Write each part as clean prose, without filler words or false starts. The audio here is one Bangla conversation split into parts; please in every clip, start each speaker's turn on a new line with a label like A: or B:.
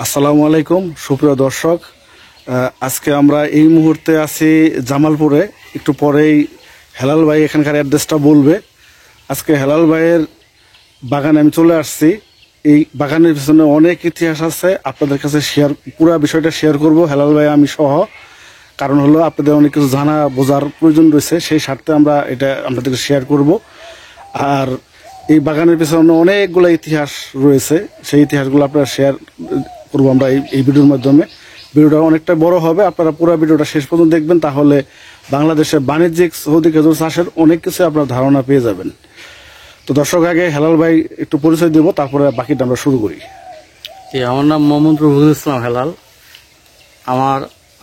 A: আসসালামু আলাইকুম সুপ্রিয় দর্শক, আজকে আমরা এই মুহূর্তে আছি জামালপুরে। একটু পরেই হেলাল ভাই এখানকার অ্যাড্রেসটা বলবে। আজকে হেলাল ভাইয়ের বাগানে আমি চলে আসছি। এই বাগানের পিছনে অনেক ইতিহাস আছে, আপনাদের কাছে পুরো বিষয়টা শেয়ার করব হেলাল ভাই আমি সহ। কারণ হলো আপনাদের অনেক কিছু জানা বোঝার প্রয়োজন রয়েছে, সেই স্বার্থে আমরা এটা আপনাদেরকে শেয়ার করব। আর এই বাগানের পিছনে অনেকগুলো ইতিহাস রয়েছে, সেই ইতিহাসগুলো আপনারা শেয়ার করবো আমরা এই ভিডিওর মাধ্যমে। ভিডিওটা অনেকটা বড় হবে, আপনারা পুরো ভিডিওটা শেষ পর্যন্ত দেখবেন, তাহলে বাংলাদেশে বাণিজ্যিক সৌদি খেজুর চাষের অনেক কিছু আপনার ধারণা পেয়ে যাবেন। তো দর্শক, আগে হেলাল ভাই একটু পরিচয় দেবো, তারপরে বাকিটা আমরা শুরু করি।
B: আমার নাম মোহাম্মদ রফিকুল ইসলাম হেলাল।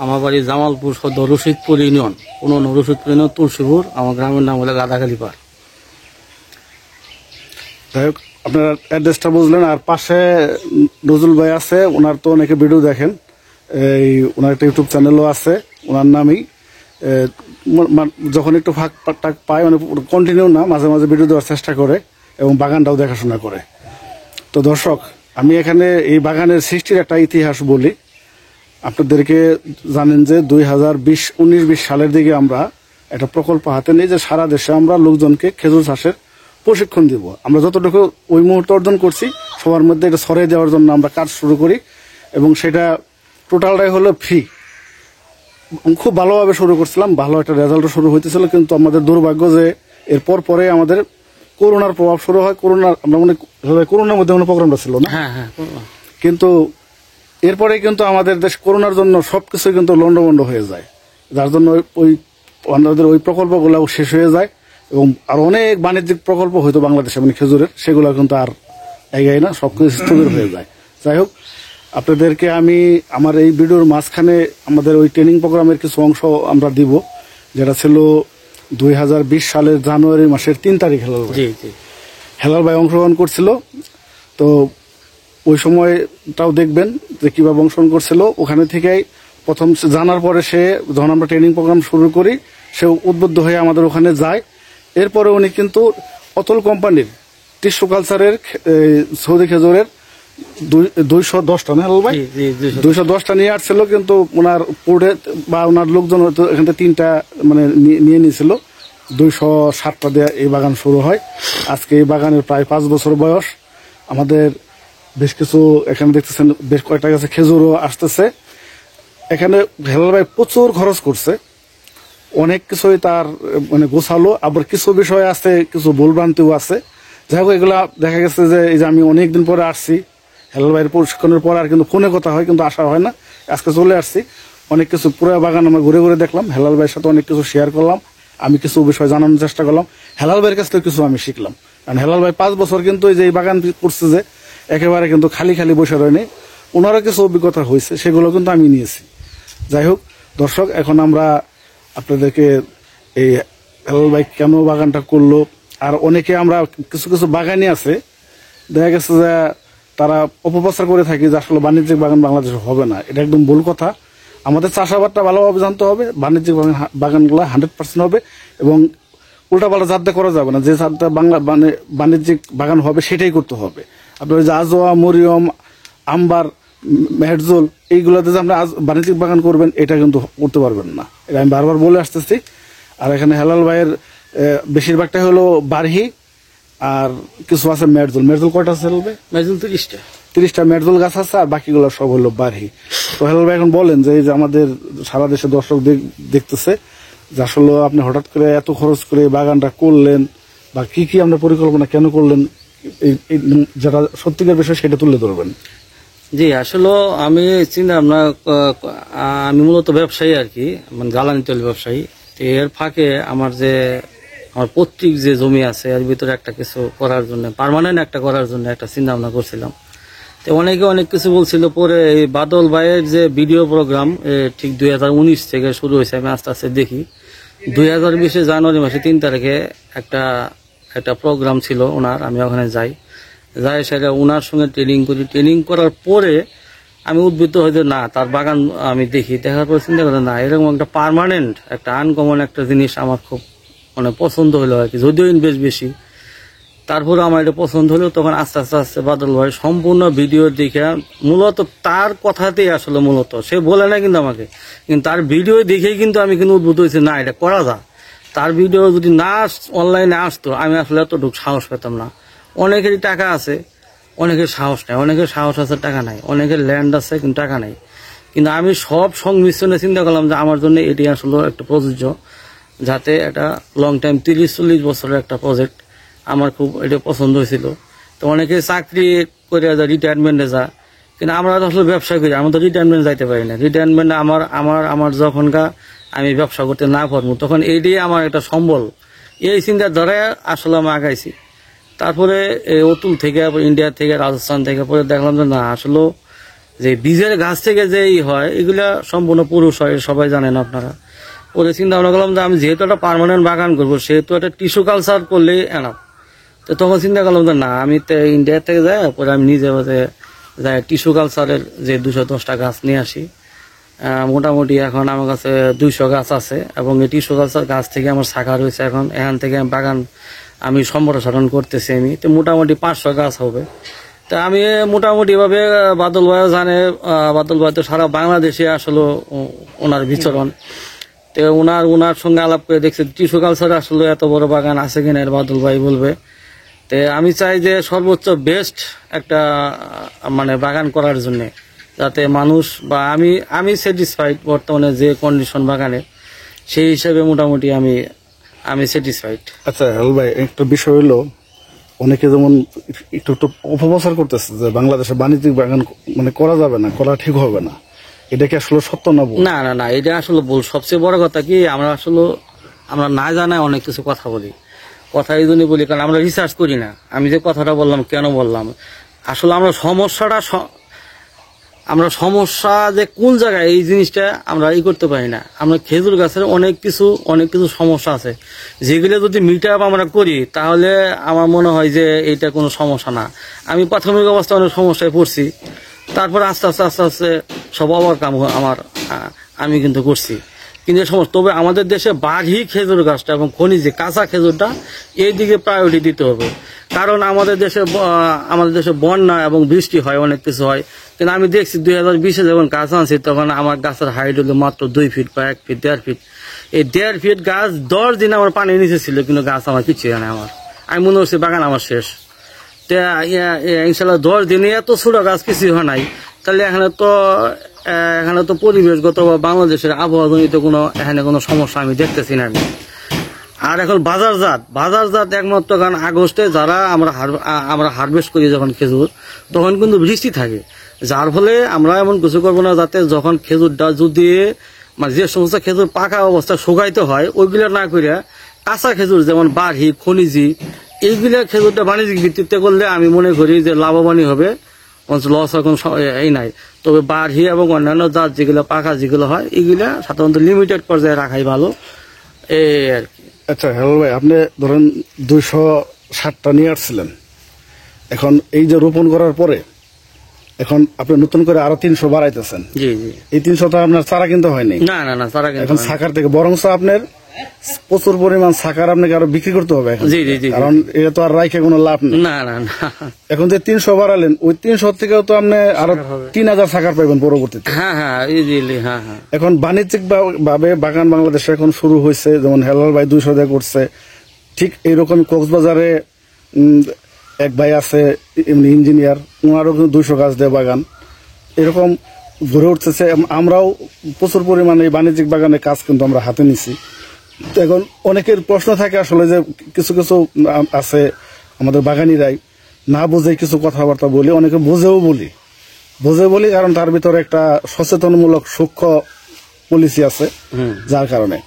B: আমার বাড়ি জামালপুর সদর রশিদপুর ইউনিয়ন, রশিদপুর ইউনিয়ন তুলসীপুর। আমার গ্রামের নাম হলো গাদাখালিপাড়।
A: যাই হোক, আপনার অ্যাড্রেসটা বুঝলেন। আর পাশে নজরুল ভাই আছে, ওনার তো অনেকে ভিডিও দেখেন, ওনার একটা ইউটিউব চ্যানেলও আছে ওনার নামেই। যখন একটু ফাঁক টাক পায়, মানে কন্টিনিউ না, মাঝে মাঝে ভিডিও দেওয়ার চেষ্টা করে এবং বাগানটাও দেখাশোনা করে। তো দর্শক, আমি এখানে এই বাগানের সৃষ্টির একটা ইতিহাস বলি আপনাদেরকে। জানেন যে 2019-20 সালের দিকে আমরা একটা প্রকল্প হাতে নিই, যে সারা দেশে আমরা লোকজনকে খেজুর চাষের প্রশিক্ষণ দিব। আমরা যতটুকু ওই মুহূর্তে অর্জন করছি, সবার মধ্যে এটা ছড়িয়ে দেওয়ার জন্য আমরা কাজ শুরু করি, এবং সেটা টোটালটাই হলো ফ্রি। খুব ভালোভাবে শুরু করছিলাম, ভালো একটা রেজাল্টও শুরু হইতেছিল। কিন্তু আমাদের দুর্ভাগ্য যে এরপর পরে আমাদের করোনার প্রভাব শুরু হয়। করোনার মধ্যে প্রোগ্রামটা ছিল না, কিন্তু এরপরে কিন্তু আমাদের দেশ করোনার জন্য সবকিছু কিন্তু লন্ডভন্ড হয়ে যায়, যার জন্য আমাদের ওই প্রকল্পগুলো শেষ হয়ে যায়। এবং আর অনেক বাণিজ্যিক প্রকল্প হয়তো বাংলাদেশে, মানে খেজুরের, সেগুলো কিন্তু আর এগোয় না, সবকিছু স্থবির হয়ে যায়। যাই হোক, আপনাদেরকে আমি আমার এই ভিডিওর মাঝখানে আমাদের ওই ট্রেনিং প্রোগ্রামের কিছু অংশ আমরা দিব, যেটা ছিল 2020 সালের জানুয়ারি মাসের 3 তারিখ হেলাল ভাই অংশগ্রহণ করছিল। তো ওই সময়টাও দেখবেন যে কিভাবে অংশগ্রহণ করছিল। ওখানে থেকেই প্রথম জানার পরে সে, যখন আমরা ট্রেনিং প্রোগ্রাম শুরু করি, সে উদ্বুদ্ধ হয়ে আমাদের ওখানে যায়। এরপরে উনি কিন্তু অতল কোম্পানির টিস্যু কালচারের সৌদি খেজুরের 210টা না হেলাল ভাই, 210টা নিয়ে আসছিল। কিন্তু ওনার পোর্টে বা ওনার লোকজন হয়তো এখান থেকে 3টা মানে নিয়ে নিয়েছিল। 260টা দিয়ে এই বাগান শুরু হয়। আজকে এই বাগানের প্রায় 5 বছর বয়স। আমাদের বেশ কিছু এখানে দেখতেছেন, বেশ কয়েকটা গাছে খেজুরও আসতেছে। এখানে হেলাল ভাই প্রচুর খরচ করছে, অনেক কিছুই তার মানে গোছালো। আবার কিছু বিষয় আছে, কিছু ভুলভ্রান্তিও আছে। যাই হোক, এগুলা দেখা গেছে যে এই যে আমি অনেকদিন পরে আসছি হেলাল ভাইয়ের প্রশিক্ষণের পর, আর কিন্তু ফোনে কথা হয়, কিন্তু আসা হয় না। আজকে চলে আসছি, অনেক কিছু পুরো বাগান আমরা ঘুরে ঘুরে দেখলাম, হেলাল ভাইয়ের সাথে অনেক কিছু শেয়ার করলাম, আমি কিছু বিষয় জানানোর চেষ্টা করলাম, হেলাল ভাইয়ের কাছ থেকে কিছু আমি শিখলাম। কারণ হেলাল ভাই 5 বছর কিন্তু এই যে এই বাগান করছে, যে একেবারে কিন্তু খালি খালি বসে রয়নি, ওনারও কিছু অভিজ্ঞতা হয়েছে, সেগুলো কিন্তু আমি নিয়েছি। যাই হোক দর্শক, এখন আমরা আপনাদেরকে এই হেলাল ভাই কেন বাগানটা করলো, আর অনেকে আমরা কিছু কিছু বাগানি আছে, দেখা গেছে যে তারা অপপ্রচার করে থাকি যে আসলে বাণিজ্যিক বাগান বাংলাদেশে হবে না। এটা একদম ভুল কথা। আমাদের চাষাবাদটা ভালোভাবে জানতে হবে, বাণিজ্যিক বাগানগুলো 100% হবে, এবং উল্টাপাল্টা জাতটা করা যাবে না। যে জাতটা বাণিজ্যিক বাগান হবে সেটাই করতে হবে। আপনার যে আজোয়া, মরিয়ম, আম্বার, মেহেরজুল, এইগুলোতে যে আপনার বাণিজ্যিক বাগান করবেন, এটা কিন্তু করতে পারবেন না। এটা আমি বারবার বলে আসতেছি। আর এখানে হেলাল ভাইয়ের বেশিরভাগটাই হলো বারহি, আর কিছু আছে মেহেরজুল। মেহেরজুল কয়টা আছে হেলাল ভাই?
B: মেহেরজুল
A: 30টা মেহেরজুল গাছ আছে, আর বাকিগুলো সব হলো বারহি। তো হেলাল ভাই এখন বলেন যে এই যে আমাদের সারা দেশে দর্শক দেখতেছে, যে আসলে আপনি হঠাৎ করে এত খরচ করে বাগানটা করলেন, বা কি কি আপনার পরিকল্পনা, কেন করলেন, যেটা সত্যিকার বিষয় সেটা তুলে ধরবেন।
B: জি, আসলে আমি চিন্তা ভাবনা, আমি মূলত ব্যবসায়ী আর কি, মানে জ্বালানি তেল ব্যবসায়ী। এর ফাঁকে আমার পৈতৃক যে জমি আছে, এর ভিতরে একটা কিছু করার জন্য, পার্মানেন্ট একটা করার জন্য একটা চিন্তা ভাবনা করছিলাম। তো অনেকে অনেক কিছু বলছিল। পরে এই বাদল ভাইয়ের যে ভিডিও প্রোগ্রাম, ঠিক 2019 থেকে শুরু হয়েছে, আমি আস্তে আস্তে দেখি। 2020 জানুয়ারি মাসে 3 তারিখে একটা প্রোগ্রাম ছিল ওনার, আমি ওখানে যাই সেটা ওনার সঙ্গে ট্রেনিং করি। ট্রেনিং করার পরে আমি উদ্বুদ্ধ হয়ে না, তার বাগান আমি দেখার পরে চিন্তা করি না, এরকম একটা পার্মানেন্ট একটা আনকমন একটা জিনিস আমার খুব মানে পছন্দ হলো আর কি। যদিও ইনভেস্ট বেশি, তারপরে আমার এটা পছন্দ হলো, তখন আস্তে আস্তে আস্তে বাদল ভাই সম্পূর্ণ ভিডিও দেখে, মূলত তার কথাতেই আসলে মূলত সে বলে না কিন্তু আমাকে, কিন্তু তার ভিডিও দেখেই কিন্তু আমি কিন্তু উদ্ভূত হয়েছি, না এটা করা যায়। তার ভিডিও যদি না অনলাইনে আসতো আমি আসলে এতটুকু সাহস পেতাম না। অনেকেরই টাকা আছে, অনেকের সাহস নেই, অনেকের সাহস আছে টাকা নাই, অনেকের ল্যান্ড আছে কিন্তু টাকা নাই। কিন্তু আমি সব সংমিশ্রণে চিন্তা করলাম যে আমার জন্য এটি আসলে একটা প্রযোজ্য, যাতে এটা লং টাইম 30-40 বছরের একটা প্রজেক্ট। আমার খুব এটা পছন্দ হয়েছিল। তো অনেকে চাকরি করে রিটায়ারমেন্টে যায়, কিন্তু আমরা তো আসলে ব্যবসা করি, আমরা তো রিটায়ারমেন্ট যাইতে পারি না। রিটায়ারমেন্ট আমার যখনকার আমি ব্যবসা করতে না পারবো, তখন এইটাই আমার একটা সম্বল। এই চিন্তার দ্বারা আসলে আমি আগাইছি। তারপরে অতুল থেকে, ইন্ডিয়া থেকে, রাজস্থান থেকে পরে দেখলাম যে না, আসলে যে বীজের গাছ থেকে যেই হয় এগুলা সম্পূর্ণ পুরুষ হয়, সবাই জানেন আপনারা। পরে চিন্তা ভাবনা করলাম যে আমি যেহেতু একটা পার্মানেন্ট বাগান করবো, সেহেতু একটা টিস্যু কালচার করলেই এনাফ। তো তখন চিন্তা করলাম যে না, আমি তো ইন্ডিয়া থেকে যাই, পরে আমি নিজে যাই টিস্যু কালচারের যে 210টা গাছ নিয়ে আসি। মোটামুটি এখন আমার কাছে 200 গাছ আছে, এবং এই টিস্যু কালচার গাছ থেকে আমার শাখা রয়েছে। এখান থেকে বাগান আমি সম্প্রসারণ করতেছি আমি। তো মোটামুটি 500 গাছ হবে। তা আমি মোটামুটি ভাবে, বাদল ভাই জানে, বাদল ভাই তো সারা বাংলাদেশে আসলে ওনার বিচরণ। তো ওনার সঙ্গে আলাপ করে দেখছি টিস্যু কালচার আসলে এত বড় বাগান আছে কিনা, এর বাদল ভাই বলবে। তো আমি চাই যে সর্বোচ্চ বেস্ট একটা মানে বাগান করার জন্য, যাতে মানুষ বা আমি স্যাটিসফাইড বর্তমানে যে কন্ডিশন বাগানে, সেই হিসাবে মোটামুটি আমি স্যাটিসফাইড।
A: আচ্ছা হেলাল ভাই, একটা বিষয় হলো, অনেকে যেমন একটু অপপ্রচার করতেছে যে বাংলাদেশে বাণিজ্যিক বাগান মানে করা যাবে না, করা ঠিক হবে না। এটা কি আসলে সত্য না ভুল?
B: না না না, এটা আসলে ভুল। সবচেয়ে বড় কথা কি, আমরা না জানায় অনেক কিছু কথা বলি। কথা এই জন্যই বলি কারণ আমরা রিসার্চ করি না। আমি যে কথাটা বললাম, কেন বললাম, আসলে আমরা সমস্যা যে কোন জায়গায়, এই জিনিসটা আমরা করতে পারি না। আমরা খেজুর গাছের অনেক কিছু সমস্যা আছে, যেগুলো যদি মিট আপ আমরা করি, তাহলে আমার মনে হয় যে এইটা কোনো সমস্যা না। আমি প্রাথমিক অবস্থায় অনেক সমস্যায় পড়ছি, তারপর আস্তে আস্তে সব ওভারকাম আমি কিন্তু করছি। কিন্তু তবে আমাদের দেশে বাড়ি খেজুর গাছটা এবং খনিজে কাঁচা খেজুরটা এই দিকে প্রায়োরিটি দিতে হবে। কারণ আমাদের দেশে বন্যা এবং বৃষ্টি হয়, অনেক কিছু হয়। কিন্তু আমি দেখছি 2020-এ যখন গাছ আনছি, তখন আমার গাছের হাইট হলো মাত্র 2 ফিট বা 1 ফিট, 1.5 ফিট। এই 1.5 ফিট গাছ 10 দিন আমার পানি নিচে ছিল, কিন্তু গাছ আমার কিছু না। আমি মনে করছি বাগান আমার শেষ। ইনশাল্লাহ 10 দিনে এত ছোট গাছ কিছু হয় নাই। তাহলে এখানে তো পরিবেশগত বা বাংলাদেশের আবহাওয়াজনিত এখানে কোনো সমস্যা আমি দেখতেছি না আমি। আর এখন বাজারজাত একমাত্র, কারণ আগস্টে যারা আমরা হারভেস্ট করি যখন খেজুর, তখন কিন্তু বৃষ্টি থাকে, যার ফলে আমরা এমন কিছু করবো না যাতে যখন খেজুরটা যদি মানে যে সমস্ত খেজুর পাকা অবস্থা শুকাইতে হয়, ওইগুলো না করে কাঁচা খেজুর যেমন বাড়ি, খনিজি, এইগুলা খেজুরটা বাণিজ্যিক ভিত্তিতে করলে আমি মনে করি যে লাভবানই হবে, লস এখন এই নাই। তবে বাড়ি এবং অন্যান্য জাত যেগুলো পাকা যেগুলো হয়, এগুলা সাধারণত লিমিটেড পর্যায়ে রাখাই ভালো, এই আর কি।
A: আচ্ছা হেলাল ভাই, আপনি ধরেন 260টা নিয়ে আসছিলেন, এখন এই যে রোপণ করার পরে এখন আপনি নতুন করে আরো 300 বাড়াইতেছেন।
B: জি জি।
A: এই 300টা আপনার চারা কিন্তু হয়নি।
B: না না না, চারা কিন্তু
A: এখন সাকার থেকে বরংস আপনার প্রচুর পরিমাণ সাকার আপনাকে আরো বিক্রি করতে হবে এখন।
B: জি জি জি।
A: কারণ এটা তো আর রাইখে কোনো লাভ নেই।
B: না না না।
A: এখন যে 300 বাড়ালেন, ওই 300 থেকেও তো আপনি আরো 3000 সাকার পাইবেন পরবর্তীতে।
B: হ্যাঁ হ্যাঁ, ইজিলি। হ্যাঁ হ্যাঁ।
A: এখন বাণিজ্যিক ভাবে বাগান বাংলাদেশে এখন শুরু হয়েছে, যেমন হেলাল ভাই 200 দিয়ে করছে। ঠিক এইরকম কক্সবাজারে এক ভাই আছে এমনি ইঞ্জিনিয়ার, ওনারও কিন্তু 200 গাছ দিয়ে বাগান এরকম গড়ে উঠতেছে। আমরাও প্রচুর পরিমাণে এই বাণিজ্যিক বাগানের কাজ কিন্তু আমরা হাতে নিছি। তো এখন অনেকের প্রশ্ন থাকে আসলে যে কিছু আছে আমাদের বাগানিরাই না বুঝে কিছু কথাবার্তা বলি, অনেকে বুঝে বলি, কারণ তার ভিতরে একটা সচেতনমূলক সূক্ষ্ম পলিসি আছে, যার কারণে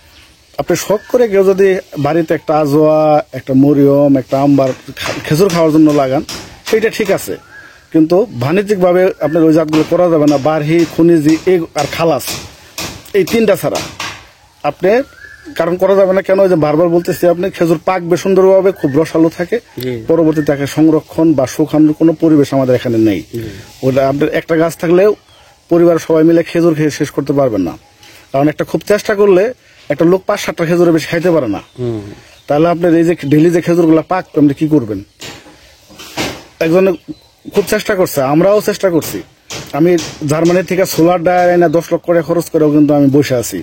A: আপনি শখ করে কেউ যদি বাড়িতে একটা আজোয়া, একটা মরিয়ম, একটা আম্বার খেজুর খাওয়ার জন্য লাগান, সেইটা ঠিক আছে। কিন্তু বাণিজ্যিক ভাবে আপনার ওই জাতগুলো করা যাবে না। বারহি, খনিজি আর খালাস, এই 3টা ছাড়া আপনি কারণ করা যাবে না। কেন? যে বারবার বলতেছি, আপনি খেজুর পাকবে সুন্দরভাবে, খুব রসালো থাকে, পরবর্তী তাকে সংরক্ষণ বা শুকানোর কোনো পরিবেশ আমাদের এখানে নেই। ওটা আপনার একটা গাছ থাকলেও পরিবারের সবাই মিলে খেজুর খেয়ে শেষ করতে পারবেন না। কারণ একটা খুব চেষ্টা করলে একটা লোক 5-7টা খেজুরের বেশি খাইতে পারে না। তাহলে আপনার এই যে ডেলি যে খেজুরগুলা পাকবে আপনি কি করবেন? একজনে খুব চেষ্টা করছে, আমরাও চেষ্টা করছি। আমি জার্মানি থেকে সোলার ডায়ার এনে 10 লক্ষ করে খরচ করেও কিন্তু আমি বসে আছি,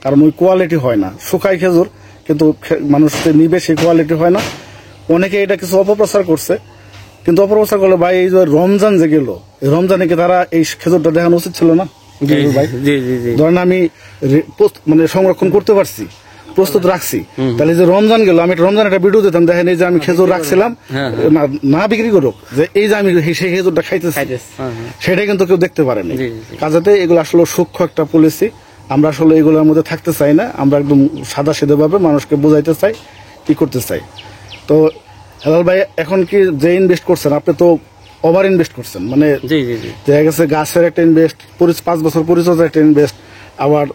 A: কারণ ওই কোয়ালিটি হয় না। শুকাই খেজুর কিন্তু মানুষ যে নিবে সেই কোয়ালিটি হয় না। অনেকে এটা কিছু অপপ্রচার করছে, কিন্তু অপপ্রচার করলে ভাই এই যে রমজান যে গেল, এই রমজানে কি তারা এই খেজুরটা দেখানো উচিত ছিল না? ভাই
B: জি জি জি
A: ধরেন আমি মানে সংরক্ষণ করতে পারছি, প্রস্তুত রাখছি, তাহলে যে রমজান গেল আমি রমজান একটা ভিডিও দিতাম, দেখেন এই যে আমি খেজুর রাখছিলাম, না বিক্রি করুক, যে এই যে আমি সেই খেজুরটা খাইতেছি, সেটা কিন্তু কেউ দেখতে পারেনি। কাজেতে এগুলো আসলে সূক্ষ্ম একটা পলিসি। আমরা আসলে এগুলোর মধ্যে থাকতে চাই না, আমরা একদম সাদা সিধে ভাবে মানুষকে বোঝাইতে চাই, কি করতে চাই। তো হেলাল ভাই এখন কি যে ইনভেস্ট করছেন, আপনি তো ওভার ইনভেস্ট করছেন, মানে দেখা গেছে গাছের একটা ইনভেস্ট, 5 বছর পরিচর্যা একটা ইনভেস্ট, আবার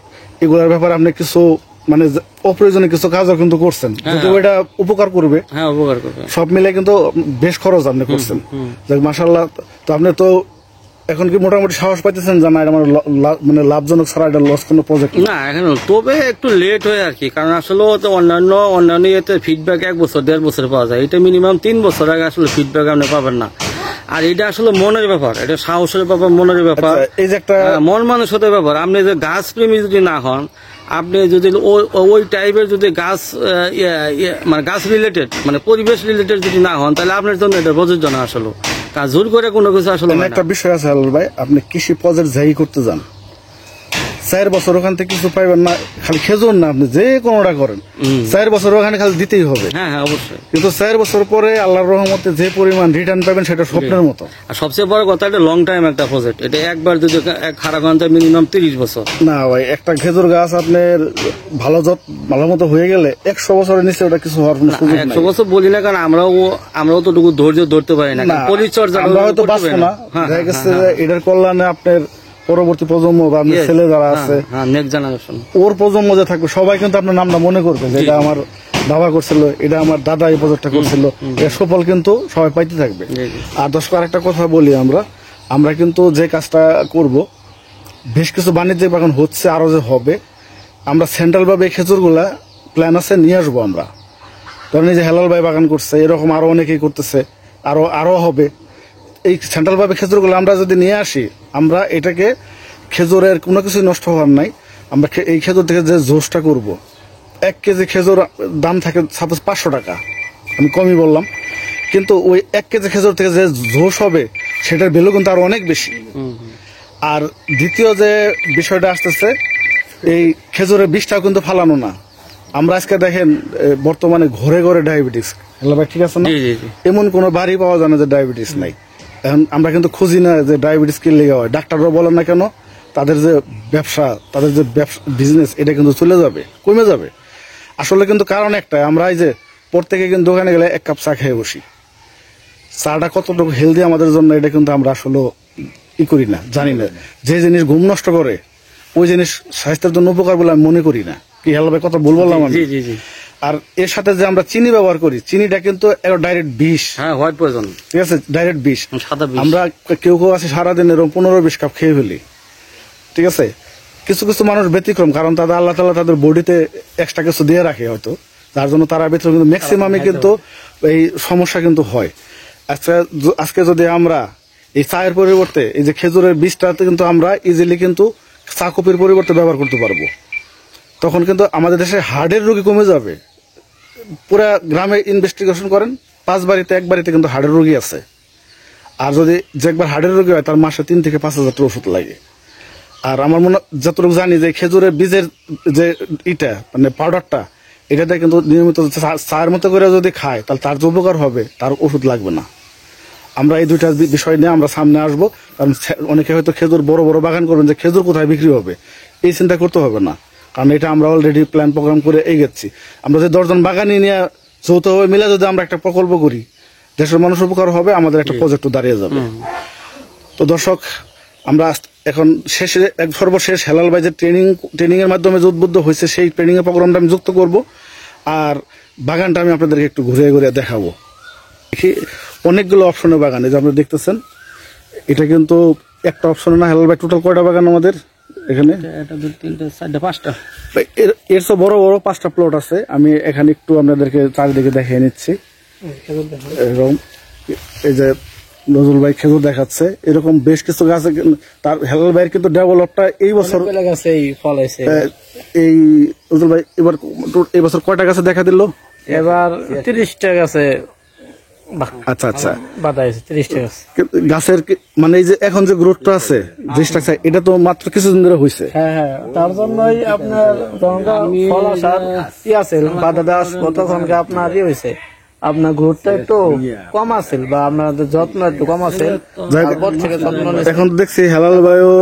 A: এগুলোর ব্যাপারে আপনি কিছু মানে অপ্রয়োজনীয় কিছু কাজও কিন্তু করছেন, কিন্তু ওইটা উপকার করবে, সব মিলে কিন্তু বেশ খরচ আপনি করছেন। মাশাআল্লাহ। তো আপনি তো এখন কি মোটামুটি সাহস পাইতেছেন জানা এটা মানে লাভজনক ছাড়া এটা লস কোনো প্রজেক্ট
B: না এখন, তবে একটু লেট হয় আর কি, কারণ আসলে অন্যান্য ইয়েতে ফিডব্যাক 1 বছর 1.5 বছর পাওয়া যায়, এটা মিনিমাম 3 বছর আগে আসলে ফিডব্যাক আপনি পাবেন না। আর এটা আসলে মনের ব্যাপার, এটা সাহসের ব্যাপার, মনের ব্যাপার,
A: এই যে একটা
B: মন মানসিকতার ব্যাপার। আপনি যে গাছ প্রেমী যদি না হন, আপনি যদি ওই টাইপের যদি গাছ মানে গাছ রিলেটেড মানে পরিবেশ রিলেটেড যদি না হন, তাহলে আপনার জন্য এটা প্রযোজ্য না আসলে। কাজ জোর করে কোনো কিছু আসলে
A: একটা বিষয় আছে হেলাল ভাই, আপনি কৃষি প্রজেক্ট যাই করতে যান, 4 বছর ওখান থেকে কিছু পাইবেন না, খালি খেজুর না, আপনি যে কোনোটা করেন 4 বছর ওখানে খালি দিতেই হবে।
B: হ্যাঁ হ্যাঁ অবশ্যই।
A: কিন্তু 4 বছর পরে আল্লাহর রহমতে যে পরিমাণ রিটার্ন পাবেন সেটা স্বপ্নের মতো।
B: আর সবচেয়ে বড় কথা, এটা লং টাইম একটা প্রজেক্ট, এটা একবার যদি খারাপ হয় মিনিমাম 30 বছর।
A: না ভাই, একটা খেজুর গাছ আপনার ভালো মতো হয়ে গেলে 100 বছরের নিচে ওটা কিছু হওয়ার কোনো সুযোগ নাই।
B: 100 বছর বলি না, কারণ আমরাও তো ধৈর্য ধরতে পারি না, পরিচর্যা
A: আমরা হয়তো বাঁচবো না। দেখা গেছে এটার কল্যাণে আপনার পরবর্তী প্রজন্ম বা আপনার ছেলে যারা আছে, ওর প্রজন্ম যে থাকবে, সবাই কিন্তু আপনার নামটা মনে করবে যে এটা আমার বাবা করছিল, এটা আমার দাদা এই প্রজেক্টটা করছিল, এর সফল কিন্তু সবাই পাইতে থাকবে। আর দর্শক আরেকটা কথা বলি, আমরা কিন্তু যে কাজটা করব, বেশ কিছু বাণিজ্যিক বাগান হচ্ছে, আরো যে হবে, আমরা সেন্ট্রাল ভাবে খেজুরগুলা প্ল্যান আছে নিয়ে আসবো আমরা। ধরেন এই যে হেলাল ভাই বাগান করছে, এরকম আরো অনেকেই করতেছে, আরো হবে। এই সেন্ট্রাল ভাবে খেজুরগুলো আমরা যদি নিয়ে আসি, আমরা এটাকে খেজুরের কোনো কিছু নষ্ট হওয়ার নাই। আমরা এই খেজুর থেকে যে জোসটা করব, 1 কেজি খেজুর দাম থাকে সাপোজ 500 টাকা, আমি কমই বললাম, কিন্তু ওই 1 কেজি খেজুর থেকে যে জোস হবে সেটার ভ্যালু কিন্তু আরো অনেক বেশি। আর দ্বিতীয় যে বিষয়টা আসতেছে, এই খেজুরের বীজটাও কিন্তু ফালানো না। আমরা আজকে দেখেন বর্তমানে ঘরে ঘরে ডায়াবেটিস, ঠিক আছে না? এমন কোনো বাড়ি পাওয়া যায় না যে ডায়াবেটিস নাই। এখন আমরা কিন্তু খুঁজি না যে ডায়াবেটিস কি লেগে হয়, ডাক্তাররাও বলেন না কেন, তাদের যে ব্যবসা, তাদের যে বিজনেস, এটা কিন্তু চলে যাবে, কমে যাবে। আসলে কিন্তু কারণ একটাই, আমরা এই যে প্রত্যেকে কিন্তু দোকানে গেলে 1 কাপ চা খেয়ে বসি, চাটা কতটুকু হেলদি আমাদের জন্য এটা কিন্তু আমরা আসলে করি না, জানি না। যে জিনিস ঘুম নষ্ট করে ওই জিনিস স্বাস্থ্যের জন্য উপকার বলে আমি মনে করি না। কি হেলাল ভাই কথা বললাম আমি? আর এর সাথে যে আমরা চিনি ব্যবহার করি, চিনিটা কিন্তু ডাইরেক্ট বিষ, ঠিক আছে, ডাইরেক্ট বিষ। আমরা কেউ আছে সারাদিন এরকম 15-20 কাপ খেয়ে ফেলি, ঠিক আছে। কিছু কিছু মানুষ ব্যতিক্রম, কারণ তাদের আল্লাহ তাআলা তাদের বডিতে এক্সট্রা কিছু দিয়ে রাখে হয়তো, যার জন্য তারা ব্যতিক্রম, কিন্তু ম্যাক্সিমামে কিন্তু এই সমস্যা কিন্তু হয়। আজকে যদি আমরা এই চায়ের পরিবর্তে এই যে খেজুরের বীজটাতে কিন্তু আমরা ইজিলি কিন্তু চা কপির পরিবর্তে ব্যবহার করতে পারবো, তখন কিন্তু আমাদের দেশে হার্টের রোগী কমে যাবে। পুরা গ্রামে ইনভেস্টিগেশন করেন, 5 বাড়িতে 1 বাড়িতে কিন্তু হার্টের রোগী আছে। আর যদি যে একবার হার্টের রোগী হয়, তার মাসে 3 থেকে 5 হাজার টাকা ওষুধ লাগে। আর আমার মনে যতটুকু জানি যে খেজুরের বীজের যে মানে পাউডারটা, এটাতে কিন্তু নিয়মিত চায়ের মতো করে যদি খায়, তাহলে তার যে উপকার হবে, তার ওষুধ লাগবে না। আমরা এই 2টা বিষয় নিয়ে আমরা সামনে আসবো, কারণ অনেকে হয়তো খেজুর বড় বড় বাগান করবেন, যে খেজুর কোথায় বিক্রি হবে এই চিন্তা করতে হবে না, কারণ এটা আমরা অলরেডি প্ল্যান প্রোগ্রাম করে এগোচ্ছি। আমরা যে 10 জন বাগানি নিয়ে যৌথভাবে মিলে যদি আমরা একটা প্রকল্প করি, দেশের মানুষ উপকার হবে, আমাদের একটা প্রজেক্টও দাঁড়িয়ে যাবে। তো দর্শক, আমরা এখন সর্বশেষ হেলাল ভাই যে ট্রেনিং এর মাধ্যমে যে উদ্বুদ্ধ হয়েছে, সেই ট্রেনিং এর প্রোগ্রামটা আমি যুক্ত করব, আর বাগানটা আমি আপনাদেরকে একটু ঘুরে ঘুরে দেখাবো। দেখি অনেকগুলো অপশনের বাগান, এই যে আপনারা দেখতেছেন, এটা কিন্তু একটা অপশনে না। হেলাল ভাই টোটাল কয়টা বাগান আমাদের? এখানে?
B: এটা 2 3 4 5টা।
A: এর তো বড় বড় 5টা প্লট আছে। আমি এখানে একটু আপনাদেরকে চারিদিকে দেখিয়ে নিচ্ছি। এরকম এই যে নজরুল ভাই খেজুর দেখাচ্ছে, এরকম বেশ কিছু গাছ। তার হেলাল ভাইয়ের কিন্তু ডেভেলপটা এই বছর
B: গাছে এই ফল হয়েছে।
A: এই নজরুল ভাই এই বছর কয়টা গাছে দেখা দিল?
B: এবার 30টা গাছে
A: আচ্ছা আচ্ছা,
B: বাধা হয়েছে 30টা গাছ।
A: গাছের মানে এই যে এখন যে গ্রোথটা আছে, যে স্ট্রাকচার, এটা তো মাত্র কিছুদিন ধরে হয়েছে।
B: হ্যাঁ, তার জন্যই আপনার ফল আসার আছে বাধা দেওয়া তখন আপনার হয়েছে, আপনার গ্রোথটা একটু কম আছে বা আপনাদের যত্ন একটু কম আছে।
A: এখন দেখছি হেলাল ভাইও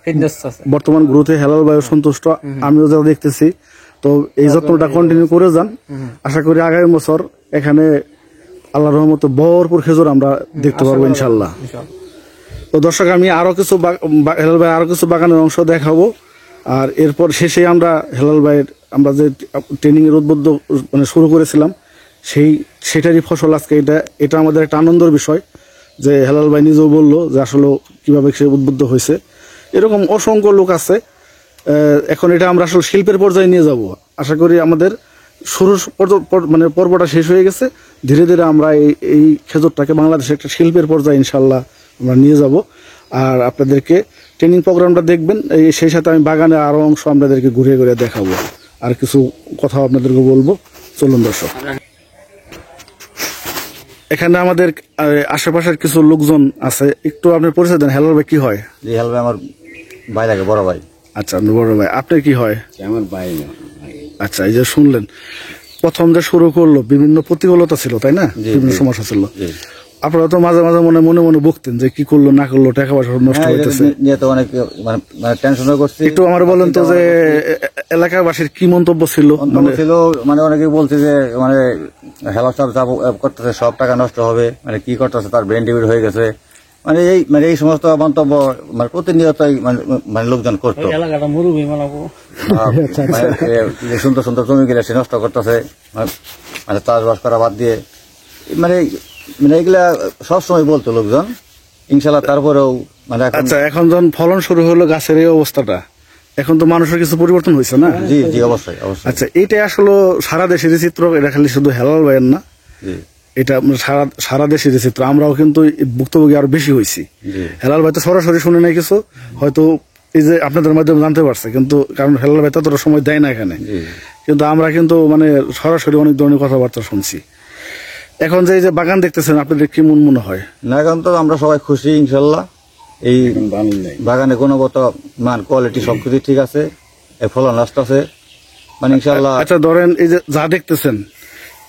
B: ফিটনেস আছে,
A: বর্তমান গ্রোথে হেলাল ভাইও সন্তুষ্ট, আমিও যা দেখতেছি। তো এই যত্নটা কন্টিনিউ করে যান, আশা করি আগামী বছর এখানে আল্লাহর রহমতে ভরপুর খেজুর আমরা দেখতে পারবো ইনশাল্লাহ। তো দর্শক, আমি আরো কিছু হেলাল ভাই আরো কিছু বাগানের অংশ দেখাবো, আর এরপর শেষে আমরা হেলাল ভাইয়ের আমরা যে ট্রেনিং এর উদ্বুদ্ধ মানে শুরু করেছিলাম সেটারই ফসল আজকে এটা আমাদের একটা আনন্দের বিষয় যে হেলাল ভাই নিজেও বললো যে আসলে কিভাবে সে উদ্বুদ্ধ হয়েছে। এরকম অসংখ্য লোক আছে। এখন এটা আমরা আসলে শিল্পের পর্যায়ে নিয়ে যাব। আশা করি আমাদের শুরুর মানে পর্বটা শেষ হয়ে গেছে, ধীরে ধীরে আমরা এই খেজুরটাকে বাংলাদেশে একটা শিল্পের পর্যায়ে ইনশাল্লাহ আমরা নিয়ে যাব। আর আপনাদেরকে ট্রেনিং প্রোগ্রামটা দেখবেন, সেই সাথে আমি বাগানে আরো অংশ আপনাদেরকে ঘুরে ঘুরে দেখাবো, আর কিছু কথা আপনাদেরকে বলবো। চলুন দর্শক, এখানে আমাদের আশেপাশের কিছু লোকজন আছে, একটু আপনার পরিচয় দেন। হেলাল ভাই কি হয়?
C: জি, হেলাল ভাই আমার ভাই লাগে, বড় ভাই।
A: আচ্ছা, বড় ভাই। আপনার কি হয়?
C: আমার ভাই না।
A: আচ্ছা, এই যে শুনলেন প্রথম যে শুরু করলো বিভিন্ন প্রতিকূলতা ছিল, তাই না? বিভিন্ন সমস্যা ছিল। আপনারা তো মাঝে মাঝে মনে মনে বকতেন যে কি করলো না করলো, টাকা পয়সা নষ্ট হইতেছে,
C: অনেক টেনশন করছি।
A: একটু আমার বলেন তো যে এলাকাবাসীর কি মন্তব্য ছিল?
C: মানে অনেকে বলছে যে মানে হেলাল সাহেব যা করতেছে সব টাকা নষ্ট হবে, মানে কি করতেছে তার ব্রেন ডিভিড হয়ে গেছে, মানে এই সমস্ত মন্তব্য মানে প্রতিনিয়তই মানে লোকজন করতো। সুন্দর সুন্দর জমি গেলে সে নষ্ট করতেছে, মানে চাষবাস করা বাদ দিয়ে, মানে মানে এগুলা সবসময় বলতো লোকজন। ইনশাল্লাহ তারপরেও মানে
A: আচ্ছা, এখন যখন ফলন শুরু হলো গাছের এই অবস্থাটা, এখন তো মানুষের কিছু পরিবর্তন হয়েছে না?
C: জি জি, অবশ্যই অবশ্যই।
A: আচ্ছা, এইটা আসলে সারা দেশের চিত্র, এটা খালি শুধু হেলাল ভাইয়ের না, এটা সারা দেশের চিত্র। আমরাও কিন্তু ভুক্তভোগী আরো বেশি হয়েছি। হেলাল ভাই তো সরাসরি শুনে নাই কিছু, হয়তো এই যে আপনাদের মাধ্যমে জানতে পারছে, কিন্তু কারণ হেলাল ভাই ততটা সময় দেয় না এখানে, কিন্তু আমরা কিন্তু মানে সরাসরি অনেক ধরনের কথাবার্তা শুনছি। এখন যে বাগান দেখতেছেন, আপনাদের কি মনে হয়?
C: না, এখন তো আমরা সবাই খুশি ইনশাল্লাহ। এই বাগানে গুণগত মান, কোয়ালিটি সবকিছু ঠিক আছে, এর ফলন নষ্ট আছে, মানে ইনশাল্লাহ।
A: আচ্ছা, ধরেন এই যে যা দেখতেছেন,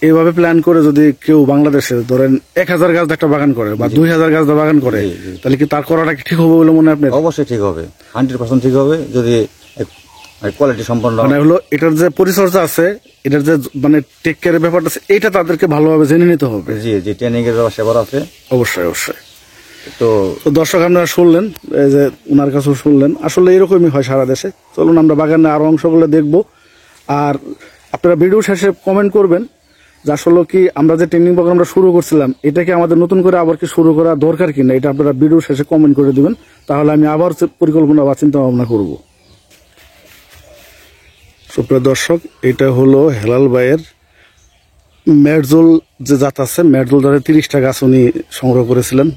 A: এইভাবে প্ল্যান করে যদি কেউ বাংলাদেশে ধরেন 1000 গাছ একটা বাগান করে বা 2000 গাছ বাগান করে, তাহলে কি তার করাটা কি ঠিক হবে বলে মনে হয় আপনার?
C: অবশ্যই ঠিক হবে, 100% ঠিক হবে, যদি কোয়ালিটি সম্পন্ন
A: মানে হলো এটার যে পরিচর্যা আছে, এটার যে মানে টেক কেয়ারের ব্যাপারটা আছে, এটা তাদেরকে ভালোভাবে জেনে নিতে হবে।
C: জি জি, ট্রেনিং এর ব্যবস্থা আছে
A: অবশ্যই অবশ্যই।
C: তো
A: দর্শক, আপনারা শুনলেন, এই যে ওনার কাছেও শুনলেন, আসলে এরকমই হয় সারা দেশে। চলুন আমরা বাগানে আরো অংশগুলো দেখবো, আর আপনারা ভিডিও শেষে কমেন্ট করবেন যে আসলে কি আমরা যে ট্রেনিং প্রোগ্রামটা শুরু করছিলাম, এটাকে আমাদের নতুন করে আবার কি শুরু করা দরকার কিনা, এটা আপনারা ভিডিও শেষে কমেন্ট করে দিবেন, তাহলে আমি আবার পরিকল্পনা বা চিন্তা ভাবনা করবো। সুপ্রিয় দর্শক, এটা হলো হেলাল ভাইয়ের মেরজুল যে জাত আছে, মেরজুল জাতের 30টা গাছ উনি সংগ্রহ করেছিলেন,